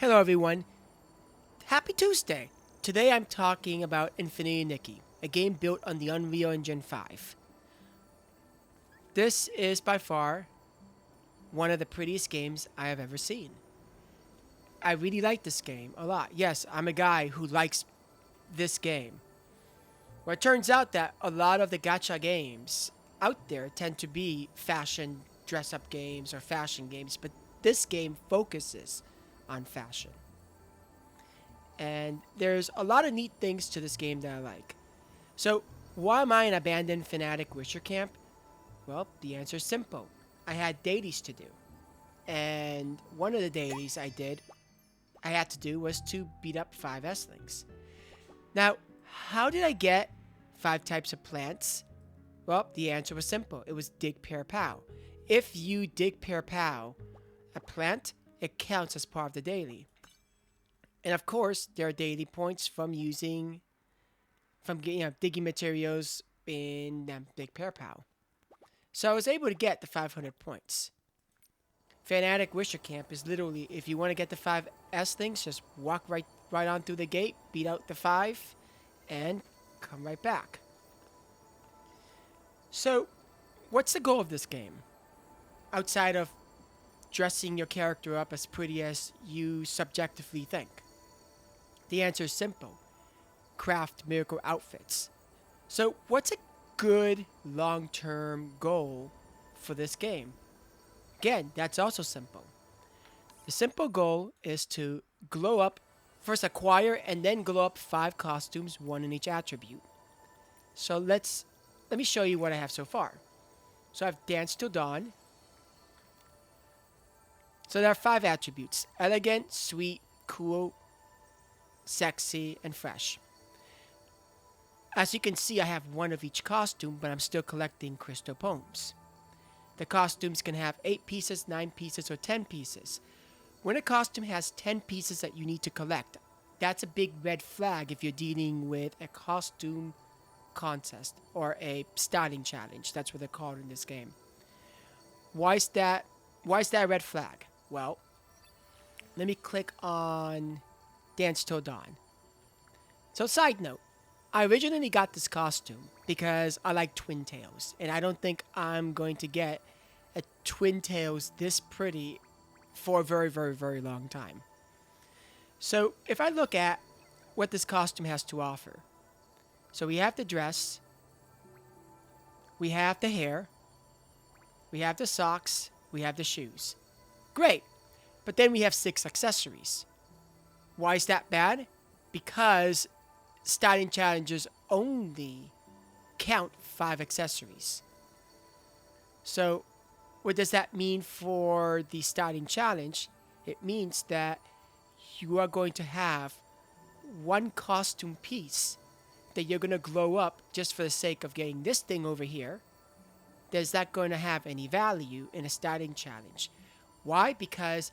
Hello everyone, happy Tuesday! Today I'm talking about Infinity Nikki, a game built on the Unreal Engine 5. This is by far one of the prettiest games I have ever seen. I really like this game a lot. Yes, I'm a guy who likes this game. Well, it turns out that a lot of the gacha games out there tend to be fashion dress up games or fashion games, but this game focuses on fashion. And there's a lot of neat things to this game that I like. So, why am I an abandoned fanatic Wisher camp? Well, the answer is simple. I had dailies to do. And one of the dailies I had to do was to beat up 5 S-Lings. Now, how did I get 5 types of plants? Well, the answer was simple. It was dig, pair, pow. If you dig, pair, pow a plant, it counts as part of the daily. And of course, there are daily points from digging materials in Big Pair Pow. So I was able to get the 500 points. Fanatic Wisher Camp is literally, if you want to get the 5 S-Lings, just walk right on through the gate, beat out the 5, and come right back. So, what's the goal of this game? Outside of dressing your character up as pretty as you subjectively think. The answer is simple. Craft miracle outfits. So, what's a good long-term goal for this game? Again, that's also simple. The simple goal is to glow up, first acquire and then glow up 5 costumes, 1 in each attribute. So let me show you what I have so far. So I have Dance Till Dawn. So there are 5 attributes: elegant, sweet, cool, sexy, and fresh. As you can see, I have 1 of each costume, but I'm still collecting crystal poems. The costumes can have 8 pieces, 9 pieces, or 10 pieces. When a costume has 10 pieces that you need to collect, that's a big red flag if you're dealing with a costume contest or a styling challenge. That's what they're called in this game. Why is that a red flag? Well, let me click on Dance Till Dawn. So side note, I originally got this costume because I like twin tails, and I don't think I'm going to get a twin tails this pretty for a very, very, very long time. So if I look at what this costume has to offer, so we have the dress, we have the hair, we have the socks, we have the shoes. Great, but then we have 6 accessories. Why is that bad? Because styling challenges only count 5 accessories. So, what does that mean for the styling challenge? It means that you are going to have 1 costume piece that you're going to glow up just for the sake of getting this thing over here. Is that going to have any value in a styling challenge? Why? Because,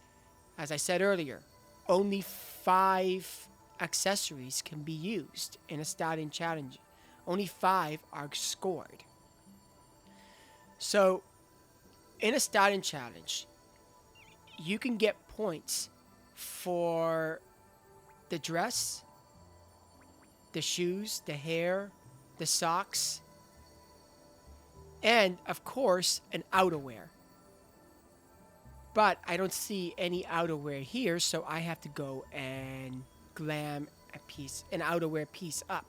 as I said earlier, only 5 accessories can be used in a styling challenge. Only 5 are scored. So, in a styling challenge, you can get points for the dress, the shoes, the hair, the socks, and of course, an outerwear. But I don't see any outerwear here, so I have to go and glam an outerwear piece up.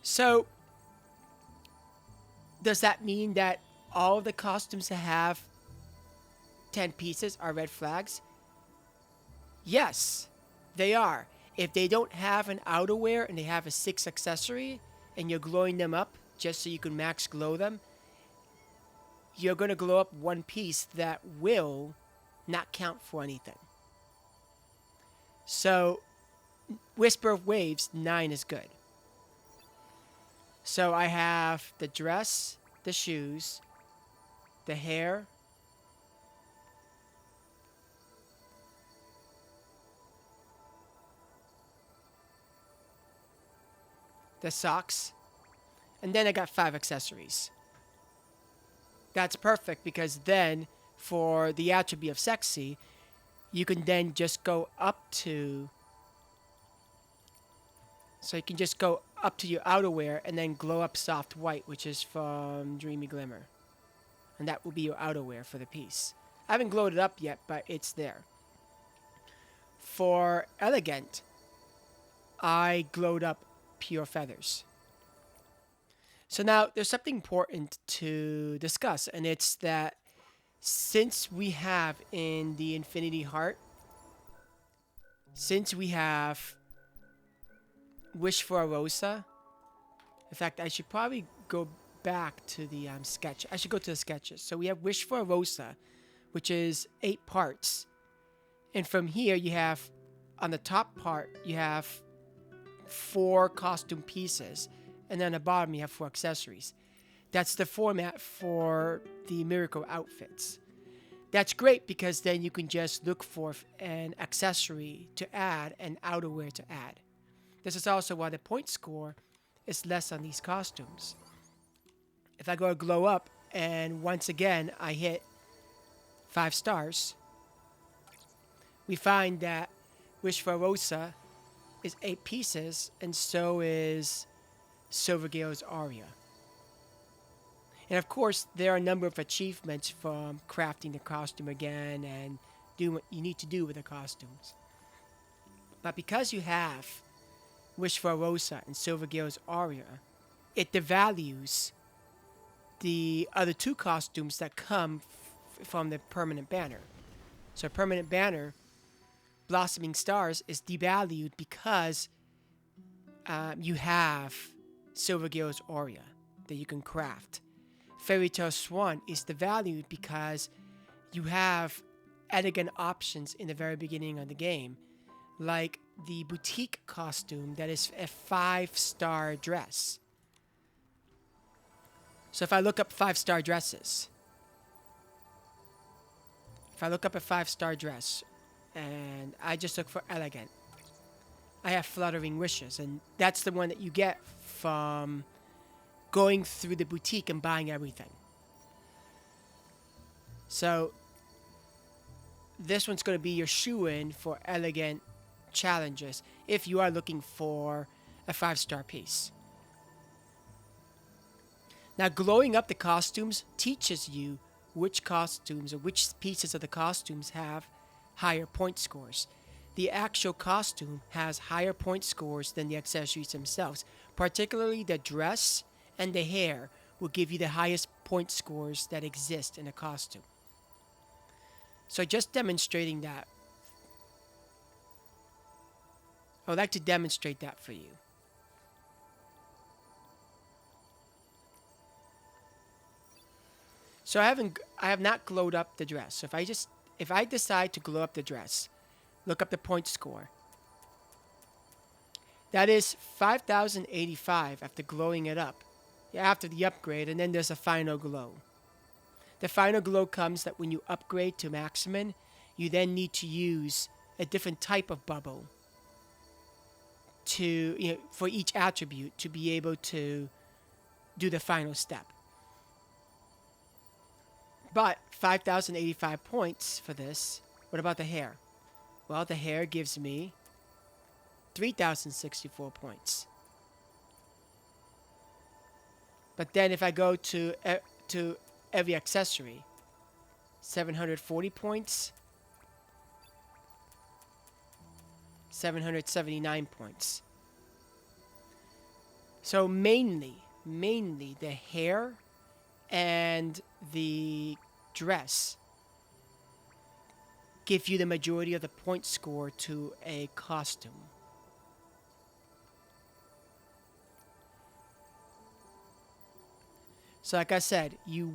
So, does that mean that all of the costumes that have 10 pieces are red flags? Yes, they are. If they don't have an outerwear and they have a 6 accessory and you're glowing them up just so you can max glow them, you're going to glow up 1 piece that will not count for anything. So, Whisper of Waves, 9 is good. So I have the dress, the shoes, the hair, the socks, and then I got 5 accessories. That's perfect because then for the attribute of sexy, you can then just go up to, so you can just go up to your outerwear and then glow up soft white, which is from Dreamy Glimmer. And that will be your outerwear for the piece. I haven't glowed it up yet, but it's there. For Elegant, I glowed up Pure Feathers. So now there's something important to discuss, and it's that since we have in the Infinity Heart, since we have Wish for a Rosa, in fact, I should probably go back to the sketch. I should go to the sketches. So we have Wish for a Rosa, which is 8 parts. And from here, you have, on the top part, you have 4 costume pieces. And then on the bottom, you have 4 accessories. That's the format for the Miracle outfits. That's great because then you can just look for an accessory to add and outerwear to add. This is also why the point score is less on these costumes. If I go to glow up and once again I hit 5 stars, we find that Wish for a Rosa is 8 pieces and so is Silvergale's Aria. And of course, there are a number of achievements from crafting the costume again and doing what you need to do with the costumes. But because you have Wish for a Rosa and Silvergale's Aria, it devalues the other 2 costumes that come from the permanent banner. So permanent banner, Blossoming Stars, is devalued because you have Silvergale's Aria that you can craft. Fairy Tale Swan is devalued because you have elegant options in the very beginning of the game, like the boutique costume that is a 5-star dress. So if I look up 5-star dresses, if I look up a 5-star dress and I just look for elegant, I have Fluttering Wishes, and that's the one that you get from going through the boutique and buying everything. So this one's going to be your shoe-in for elegant challenges if you are looking for a 5-star piece. Now, glowing up the costumes teaches you which costumes or which pieces of the costumes have higher point scores. The actual costume has higher point scores than the accessories themselves, particularly the dress and the hair will give you the highest point scores that exist in a costume. So just demonstrating that. I would like to demonstrate that for you. So I have not glowed up the dress. So if I decide to glow up the dress, look up the point score. That is 5,085 after glowing it up. After the upgrade, and then there's a final glow. The final glow comes that when you upgrade to maximum, you then need to use a different type of bubble to, for each attribute to be able to do the final step. But 5,085 points for this. What about the hair? Well, the hair gives me 3,064 points. But then if I go to every accessory, 740 points, 779 points. So mainly the hair and the dress give you the majority of the point score to a costume. So like I said, you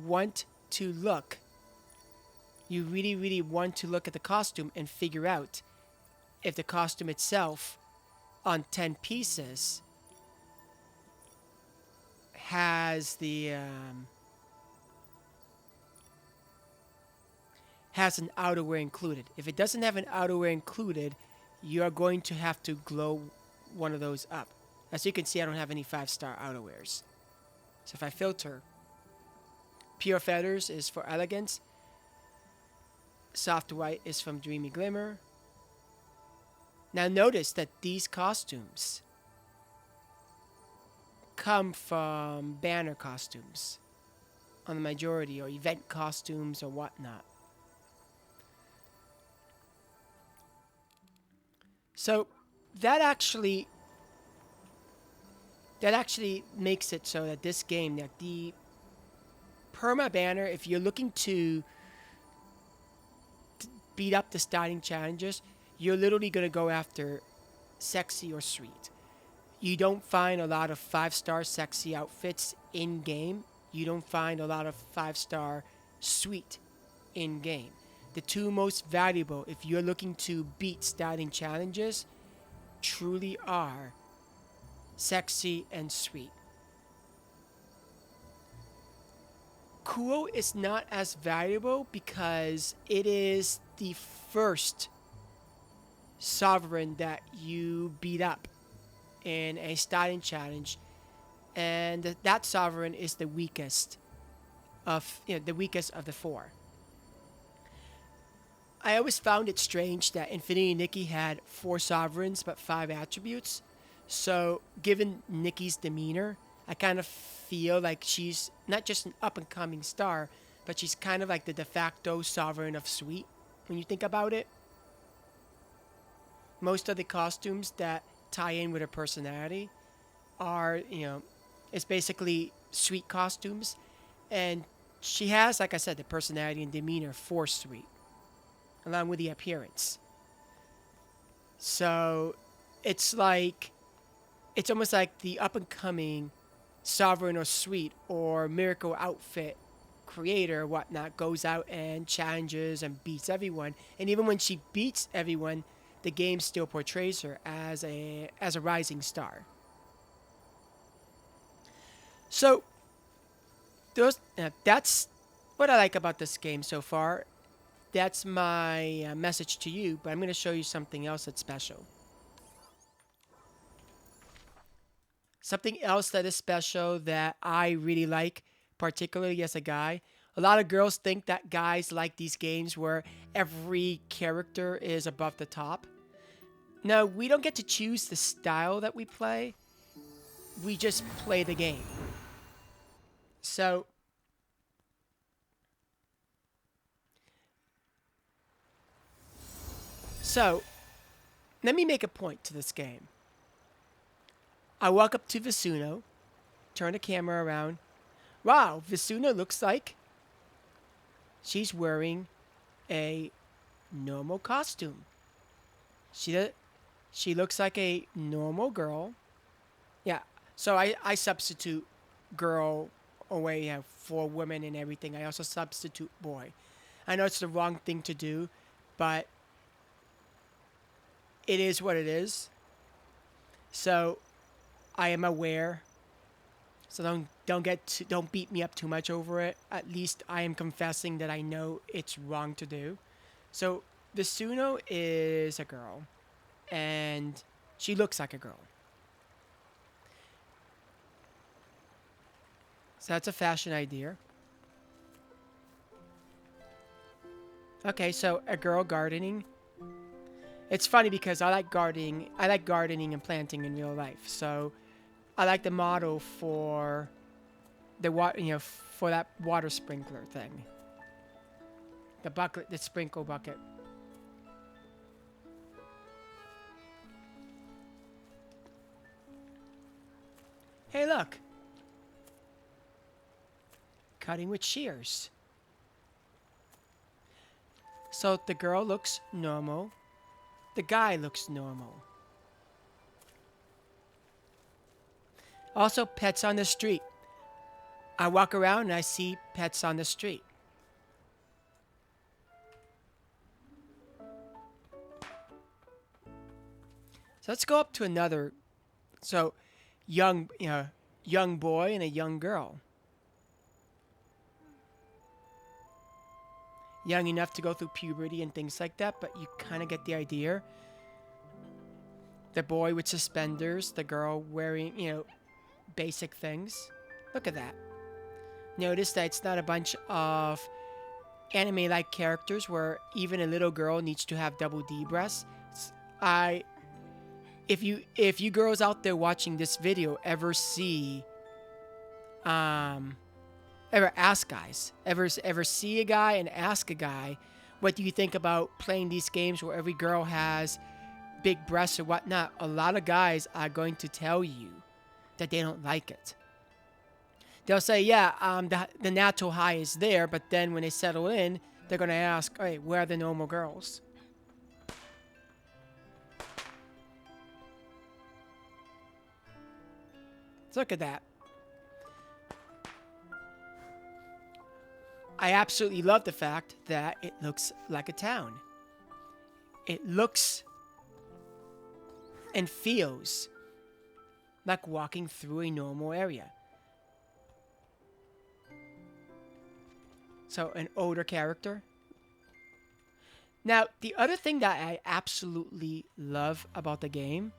really, really want to look at the costume and figure out if the costume itself on 10 pieces has an outerwear included. If it doesn't have an outerwear included, you are going to have to glow one of those up. As you can see, I don't have any 5-star outerwears. So if I filter, Pure Feathers is for elegance. Soft white is from Dreamy Glimmer. Now notice that these costumes come from banner costumes on the majority, or event costumes or whatnot. So that actually makes it so that this game, that the perma banner, if you're looking to beat up the starting challenges, you're literally going to go after sexy or sweet. You don't find a lot of 5-star sexy outfits in game. You don't find a lot of 5-star sweet in game. The two most valuable, if you're looking to beat starting challenges, truly are sexy and sweet. Kuo is not as valuable because it is the first sovereign that you beat up in a starting challenge, and that sovereign is the weakest of the four. I always found it strange that Infinity Nikki had 4 sovereigns but 5 attributes. So, given Nikki's demeanor, I kind of feel like she's not just an up and coming star, but she's kind of like the de facto sovereign of sweet when you think about it. Most of the costumes that tie in with her personality are, it's basically sweet costumes. And she has, like I said, the personality and demeanor for sweet, along with the appearance. So it's almost like the up and coming sovereign or sweet or miracle outfit creator or whatnot goes out and challenges and beats everyone. And even when she beats everyone, the game still portrays her as a rising star. So that's what I like about this game so far. That's my message to you, but I'm going to show you something else that's special. Something else that is special that I really like, particularly as a guy. A lot of girls think that guys like these games where every character is above the top. No, we don't get to choose the style that we play. We just play the game. So, let me make a point to this game. I walk up to Visuno, turn the camera around. Wow, Visuno looks like she's wearing a normal costume. She looks like a normal girl. Yeah, so I substitute girl away for women and everything. I also substitute boy. I know it's the wrong thing to do, but it is what it is. So I am aware. So don't beat me up too much over it. At least I am confessing that I know it's wrong to do. So Visuno is a girl, and she looks like a girl. So that's a fashion idea. Okay, so a girl gardening. It's funny because I like gardening and planting in real life. So I like the model for for that water sprinkler thing. The sprinkle bucket. Hey, look. Cutting with shears. So the girl looks normal. The guy looks normal. Also, pets on the street. I walk around and I see pets on the street. So let's go up to another. So, young boy and a young girl. Young enough to go through puberty and things like that, but you kind of get the idea. The boy with suspenders, the girl wearing, basic things. Look at that. Notice that it's not a bunch of anime-like characters where even a little girl needs to have double D breasts. I if you girls out there watching this video ever see ever ask guys, ever see a guy and ask a guy, what do you think about playing these games where every girl has big breasts or whatnot? A lot of guys are going to tell you that they don't like it. They'll say, yeah, the natural high is there, but then when they settle in, they're going to ask, hey, where are the normal girls? Let's look at that. I absolutely love the fact that it looks like a town. It looks and feels like walking through a normal area. So, an older character. Now, the other thing that I absolutely love about the game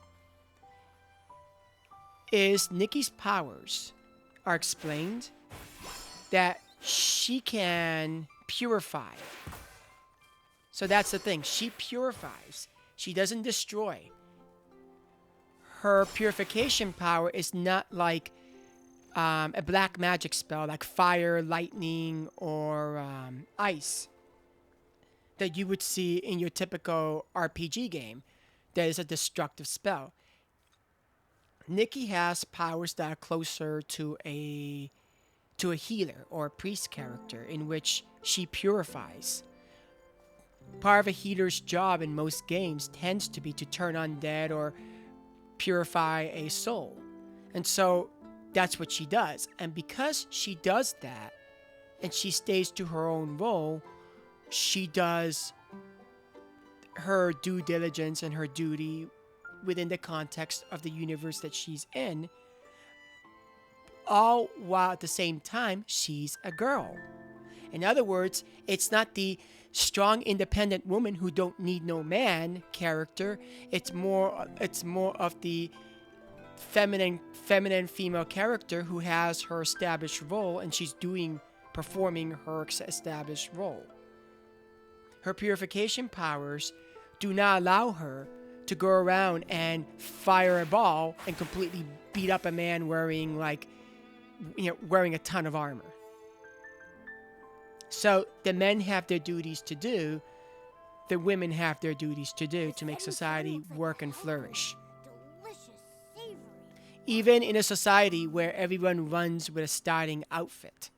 is Nikki's powers are explained that she can purify. So that's the thing. She purifies. She doesn't destroy. Her purification power is not like a black magic spell like fire, lightning, or ice that you would see in your typical RPG game that is a destructive spell. Nikki has powers that are closer to a healer or a priest character in which she purifies. Part of a healer's job in most games tends to be to turn undead or purify a soul. And so that's what she does. And because she does that and she stays to her own role, she does her due diligence and her duty within the context of the universe that she's in, all while at the same time she's a girl. In other words, it's not the strong independent woman who don't need no man character. It's more of the feminine female character who has her established role and she's performing her established role. Her purification powers do not allow her to go around and fire a ball and completely beat up a man wearing a ton of armor. So the men have their duties to do, the women have their duties to do to make society work and flourish. Even in a society where everyone runs with a styling outfit.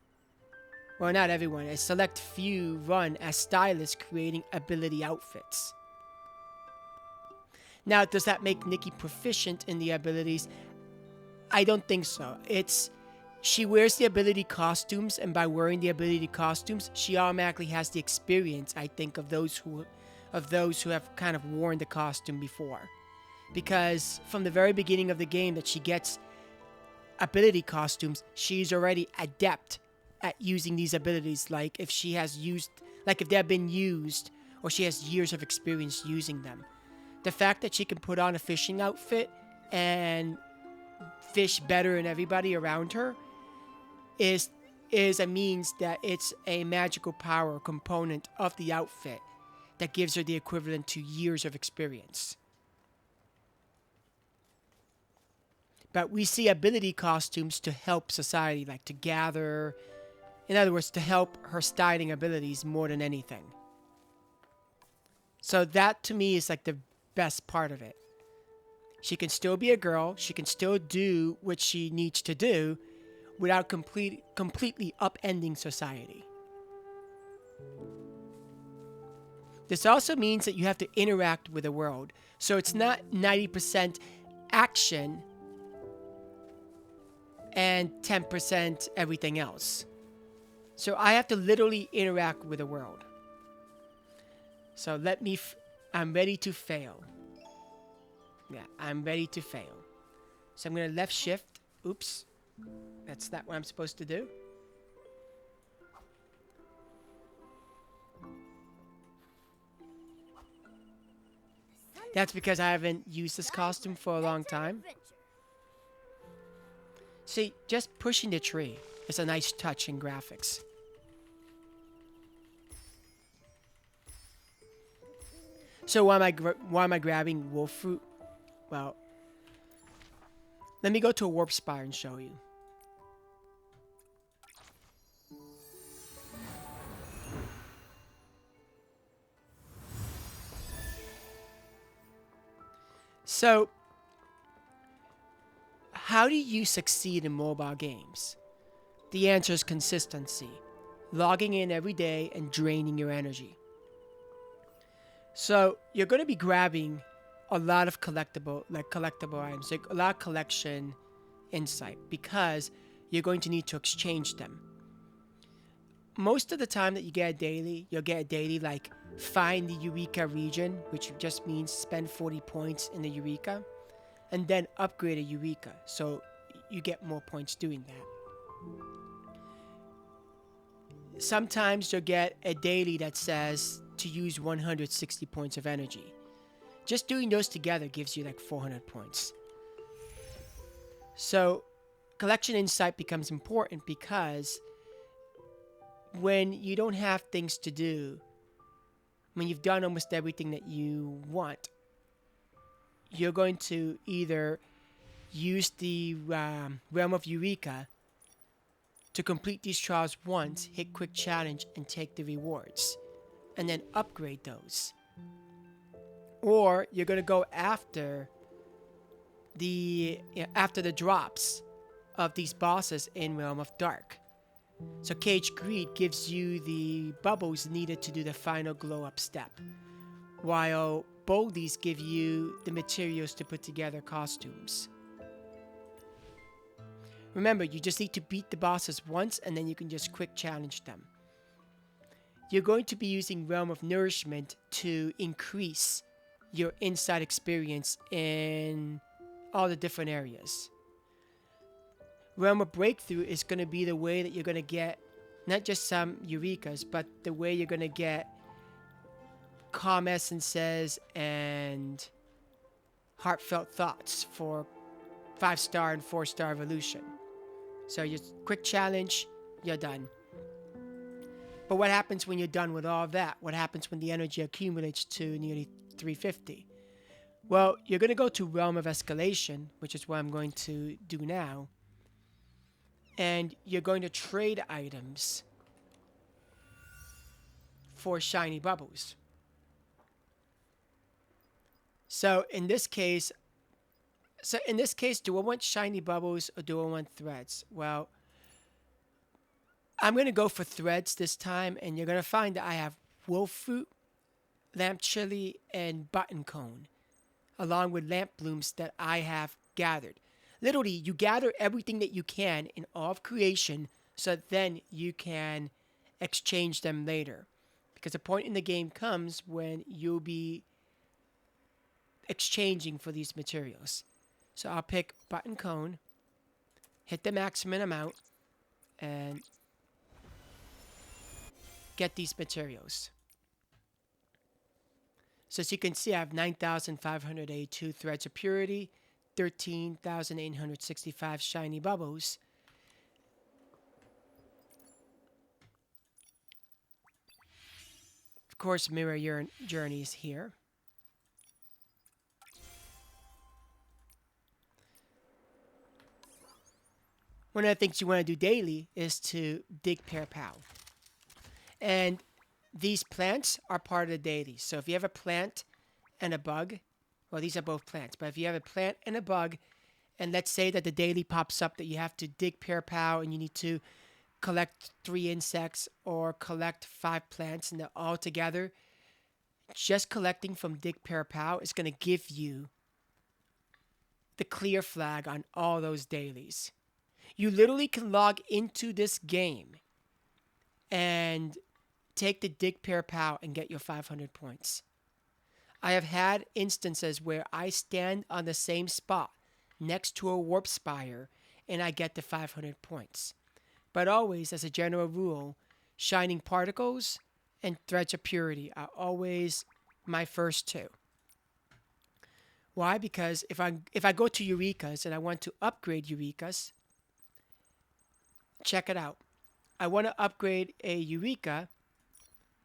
Well, not everyone. A select few run as stylists creating ability outfits. Now, does that make Nikki proficient in the abilities? I don't think so. She wears the ability costumes, and by wearing the ability costumes, she automatically has the experience, I think, of those who have kind of worn the costume before. Because from the very beginning of the game that she gets ability costumes, she's already adept at using these abilities. Like if they've been used, or she has years of experience using them. The fact that she can put on a fishing outfit and fish better than everybody around her is a means that it's a magical power component of the outfit that gives her the equivalent to years of experience. But we see ability costumes to help society, like to gather, in other words, to help her styling abilities more than anything. So that to me is like the best part of it. She can still be a girl, she can still do what she needs to do without completely upending society. This also means that you have to interact with the world. So it's not 90% action and 10% everything else. So I have to literally interact with the world. So I'm ready to fail. Yeah, I'm ready to fail. So I'm going to left shift. Oops. That's not what I'm supposed to do. That's because I haven't used this costume for a long time. See, just pushing the tree is a nice touch in graphics. So why am I grabbing wolf fruit? Well, let me go to a warp spire and show you. So, how do you succeed in mobile games? The answer is consistency. Logging in every day and draining your energy. So, you're going to be grabbing a lot of collectible items, like a lot of collection insight, because you're going to need to exchange them. Most of the time that you get a daily, you'll get a daily like find the Eureka region, which just means spend 40 points in the Eureka, and then upgrade a Eureka, so you get more points doing that. Sometimes you'll get a daily that says to use 160 points of energy. Just doing those together gives you like 400 points. So collection insight becomes important because when you don't have things to do, when you've done almost everything that you want, you're going to either use the Realm of Eureka to complete these trials once, hit quick challenge, and take the rewards, and then upgrade those. Or you're going to go after the drops of these bosses in Realm of Dark. So Cage Greed gives you the bubbles needed to do the final glow up step, while Boldies give you the materials to put together costumes. Remember, you just need to beat the bosses once and then you can just quick challenge them. You're going to be using Realm of Nourishment to increase your inside experience in all the different areas. Realm of Breakthrough is going to be the way that you're going to get not just some Eurekas, but the way you're going to get calm essences and heartfelt thoughts for 5-star and 4-star evolution. So you quick challenge, you're done. But what happens when you're done with all of that? What happens when the energy accumulates to nearly 350? Well, you're going to go to Realm of Escalation, which is what I'm going to do now. And you're going to trade items for shiny bubbles. So in this case, do I want shiny bubbles or do I want threads? Well, I'm going to go for threads this time, and you're going to find that I have wolf fruit, lamp chili, and button cone, along with lamp blooms that I have gathered. Literally, you gather everything that you can in all of creation so that then you can exchange them later. Because a point in the game comes when you'll be exchanging for these materials. So I'll pick button cone, hit the maximum amount, and get these materials. So as you can see, I have 9,582 threads of purity, 13,865 shiny bubbles. Of course, mirror your journeys here. One of the things you want to do daily is to dig pear pow. And these plants are part of the daily. So if you have a plant and a bug, well, these are both plants, but if you have a plant and a bug, and let's say that the daily pops up that you have to dig pear pow and you need to collect 3 insects or collect 5 plants, and they're all together, just collecting from dig pear pow is going to give you the clear flag on all those dailies. You literally can log into this game and take the dig pear pow and get your 500 points. I have had instances where I stand on the same spot next to a warp spire and I get the 500 points. But always, as a general rule, shining particles and threads of purity are always my first two. Why? Because if I go to Eurekas and I want to upgrade Eurekas, check it out. I want to upgrade a Eureka.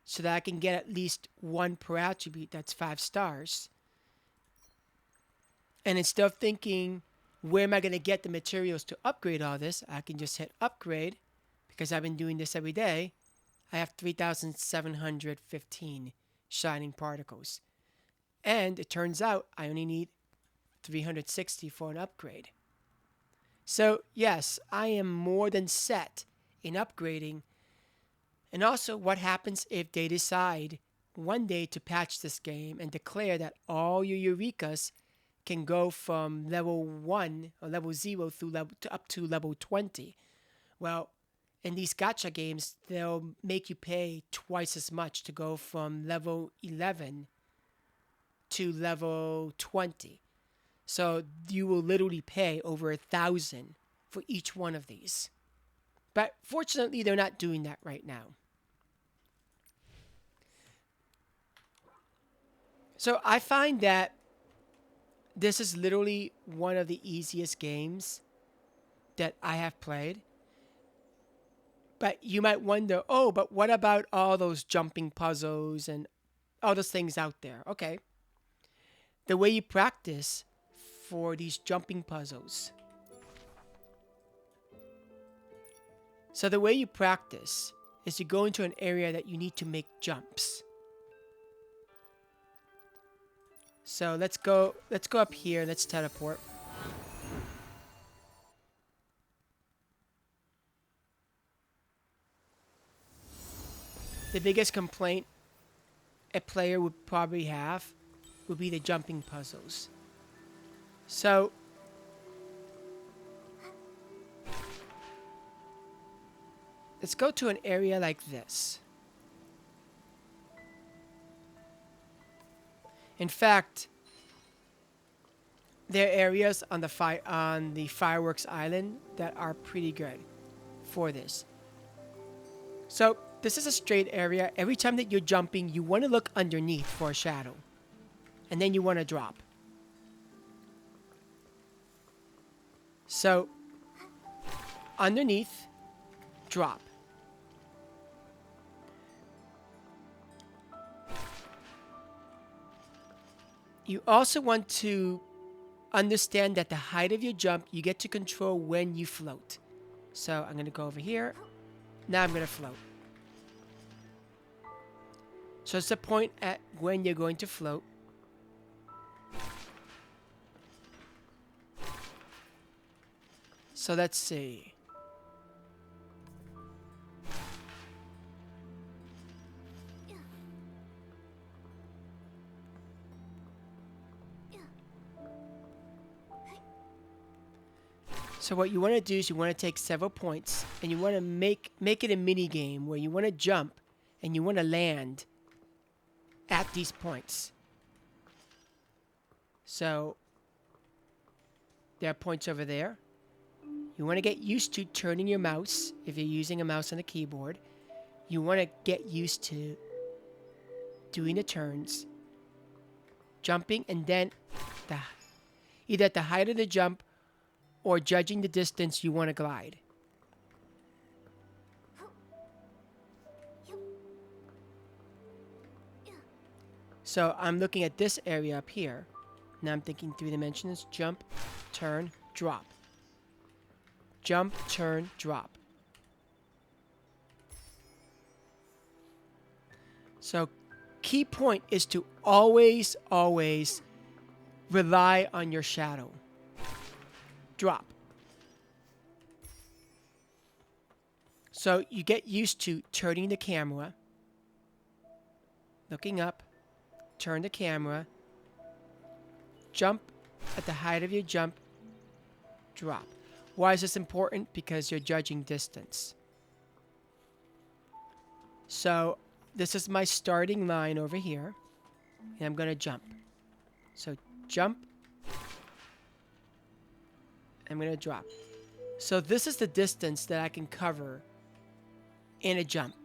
so that I can get at least one per attribute that's 5 stars. And instead of thinking, where am I going to get the materials to upgrade all this, I can just hit upgrade. Because I've been doing this every day, I have 3,715 shining particles. And it turns out I only need 360 for an upgrade. So yes, I am more than set in upgrading. And also, what happens if they decide one day to patch this game and declare that all your Eurekas can go from level 1 or level 0 up to level 20? Well, in these gacha games, they'll make you pay twice as much to go from level 11 to level 20. So you will literally pay over 1,000 for each one of these. But fortunately, they're not doing that right now. So I find that this is literally one of the easiest games that I have played. But you might wonder, oh, but what about all those jumping puzzles and all those things out there? Okay. The way you practice for these jumping puzzles. So the way you practice is you go into an area that you need to make jumps. So let's go up here, let's teleport. The biggest complaint a player would probably have would be the jumping puzzles. So let's go to an area like this. In fact, there are areas on the fireworks island that are pretty good for this. So this is a straight area. Every time that you're jumping, you want to look underneath for a shadow. And then you want to drop. So underneath, drop. You also want to understand that the height of your jump, you get to control when you float. So I'm going to go over here. Now I'm going to float. So it's the point at when you're going to float. So let's see. So what you want to do is you want to take several points and you want to make it a mini game where you want to jump and you want to land at these points. So there are points over there. You want to get used to turning your mouse if you're using a mouse on a keyboard. You want to get used to doing the turns, jumping, and then either at the height of the jump or judging the distance you want to glide. So I'm looking at this area up here. Now I'm thinking 3 dimensions. Jump, turn, drop. Jump, turn, drop. So key point is to always rely on your shadow. Drop. So you get used to turning the camera, looking up, turn the camera, jump at the height of your jump, drop. Why is this important? Because you're judging distance. So this is my starting line over here, and I'm going to jump. So jump, I'm going to drop. So this is the distance that I can cover in a jump.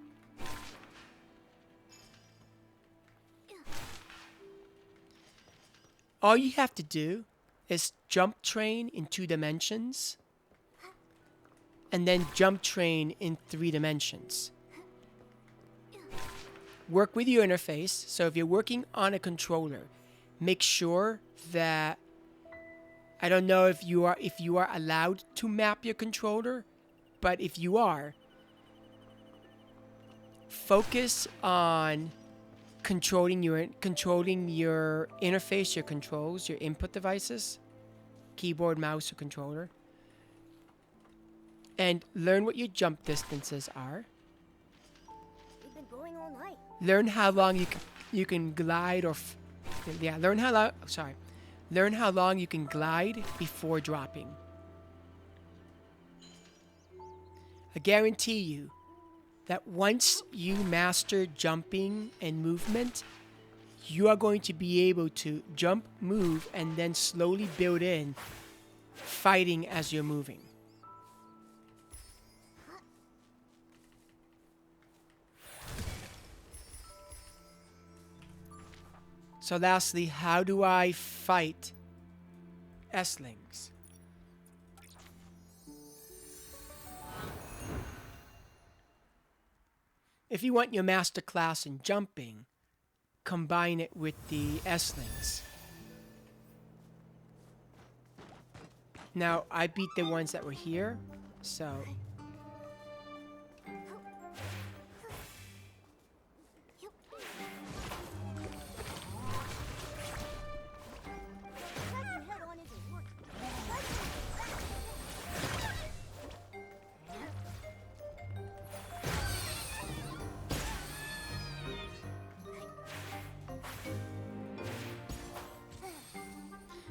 All you have to do is jump train in 2 dimensions and then jump train in 3 dimensions. work with your interface. So if you're working on a controller, make sure that, I don't know if you are allowed to map your controller, but if you are, focus on controlling your interface, your controls, your input devices, keyboard, mouse, or controller, and learn what your jump distances are. We've been going all night. Learn how long you can glide learn how long you can glide before dropping. I guarantee you that once you master jumping and movement, you are going to be able to jump, move, and then slowly build in fighting as you're moving. So lastly, how do I fight S-lings? If you want your master class in jumping, combine it with the S-lings. Now, I beat the ones that were here, so...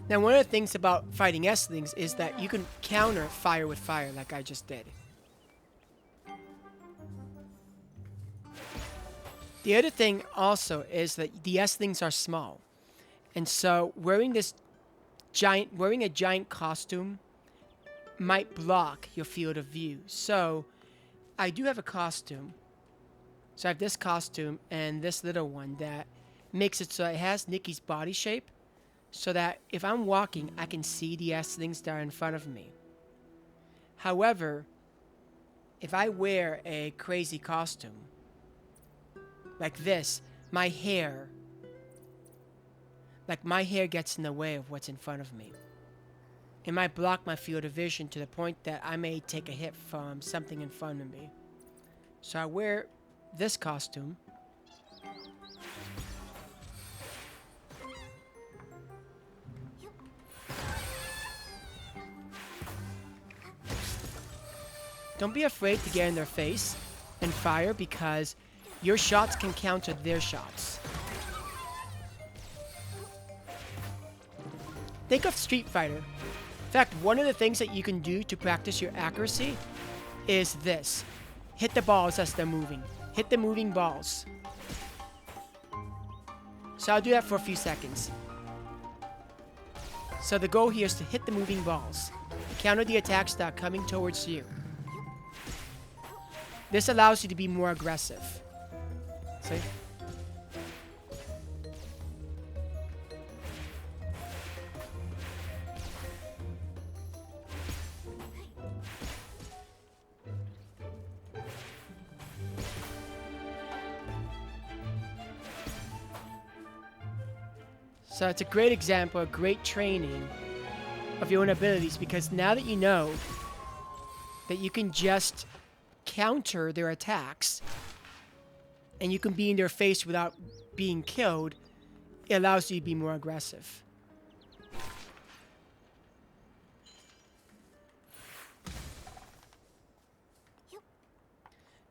Now, one of the things about fighting S-lings is that you can counter fire with fire, like I just did. The other thing also is that the S-lings are small. And so wearing a giant costume might block your field of view. So I do have a costume. So I have this costume and this little one that makes it so it has Nikki's body shape, so that if I'm walking, I can see the S-lings that are in front of me. However, if I wear a crazy costume, like this, my hair gets in the way of what's in front of me. It might block my field of vision to the point that I may take a hit from something in front of me. So I wear this costume. Don't be afraid to get in their face and fire, because your shots can counter their shots. Think of Street Fighter. In fact, one of the things that you can do to practice your accuracy is this. Hit the balls as they're moving. Hit the moving balls. So I'll do that for a few seconds. So the goal here is to hit the moving balls. Counter the attacks that are coming towards you. This allows you to be more aggressive. See? So it's a great example, a great training of your own abilities, because now that you know that you can just counter their attacks and you can be in their face without being killed, it allows you to be more aggressive.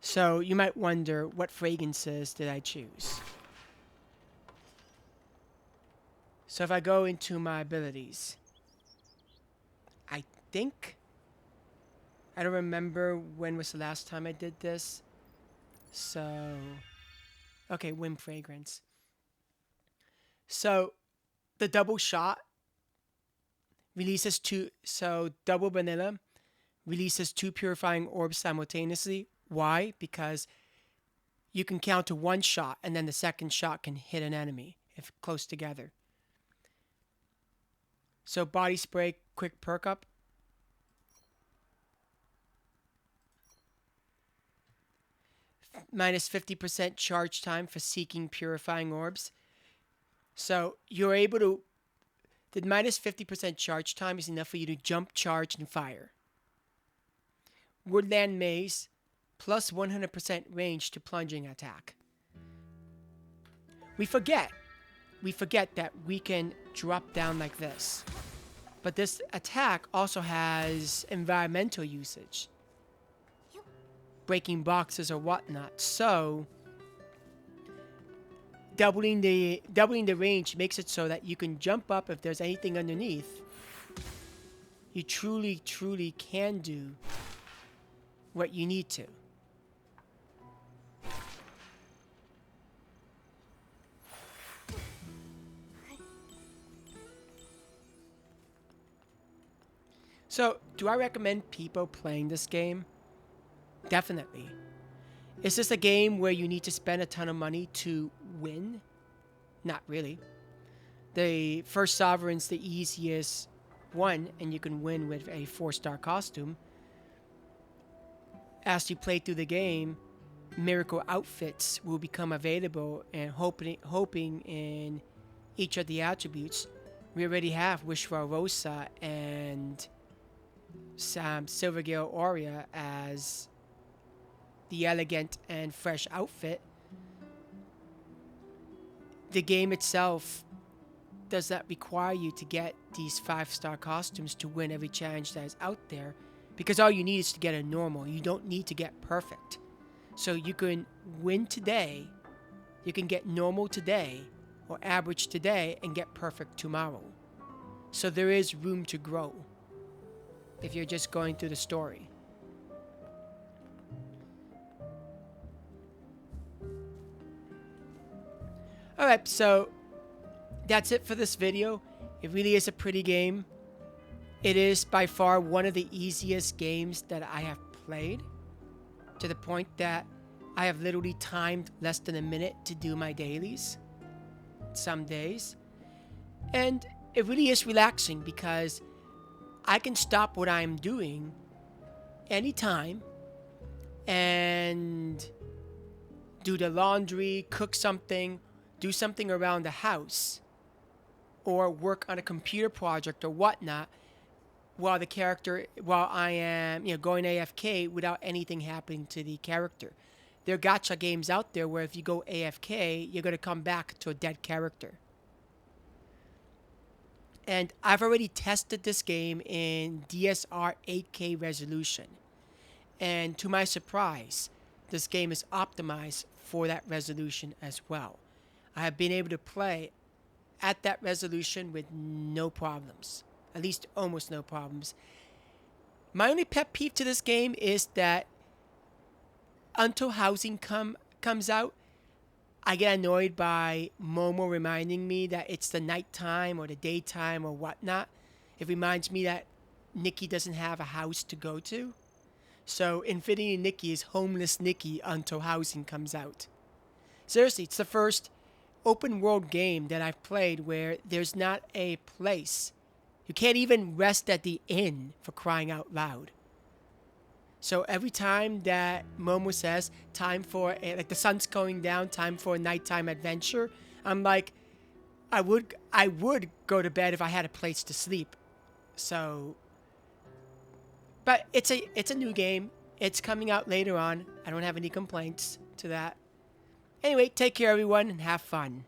So you might wonder, what fragrances did I choose? So if I go into my abilities, I think, I don't remember when was the last time I did this. So, okay, Whim Fragrance. So, the double shot releases double vanilla releases 2 purifying orbs simultaneously. Why? Because you can count to 1 shot, and then the second shot can hit an enemy if close together. So, body spray, quick perk up. minus 50% charge time for seeking purifying orbs. So you're able to. The minus 50% charge time is enough for you to jump, charge, and fire. Woodland Maze, plus 100% range to plunging attack. We forget that we can drop down like this. But this attack also has environmental usage, breaking boxes or whatnot. So doubling the range makes it so that you can jump up if there's anything underneath. You truly can do what you need to. So, do I recommend people playing this game? Definitely. Is this a game where you need to spend a ton of money to win? Not really. The first sovereign's the easiest one, and you can win with a 4-star costume. As you play through the game, miracle outfits will become available, and hoping in each of the attributes. We already have Wishful Rosa and Silvergale Aurea as the elegant and fresh outfit. The game itself does not require you to get these 5-star costumes to win every challenge that is out there, because all you need is to get a normal. You don't need to get perfect. So you can win today, you can get normal today, or average today, and get perfect tomorrow. So there is room to grow if you're just going through the story. Alright, so that's it for this video. It really is a pretty game. It is by far one of the easiest games that I have played, to the point that I have literally timed less than a minute to do my dailies some days. And it really is relaxing because I can stop what I'm doing anytime and do the laundry, cook something, do something around the house, or work on a computer project or whatnot while I am going AFK without anything happening to the character. There are gacha games out there where if you go AFK, you're going to come back to a dead character. And I've already tested this game in DSR 8K resolution. And to my surprise, this game is optimized for that resolution as well. I have been able to play at that resolution with no problems. At least almost no problems. My only pet peeve to this game is that until housing comes out, I get annoyed by Momo reminding me that it's the nighttime or the daytime or whatnot. It reminds me that Nikki doesn't have a house to go to. So Infinity Nikki is homeless Nikki until housing comes out. Seriously, it's the first open world game that I've played where there's not a place. You can't even rest at the inn, for crying out loud. So every time that Momo says, time for, like the sun's going down, time for a nighttime adventure, I'm like, I would go to bed if I had a place to sleep. So, but it's a new game. It's coming out later on. I don't have any complaints to that. Anyway, take care everyone and have fun.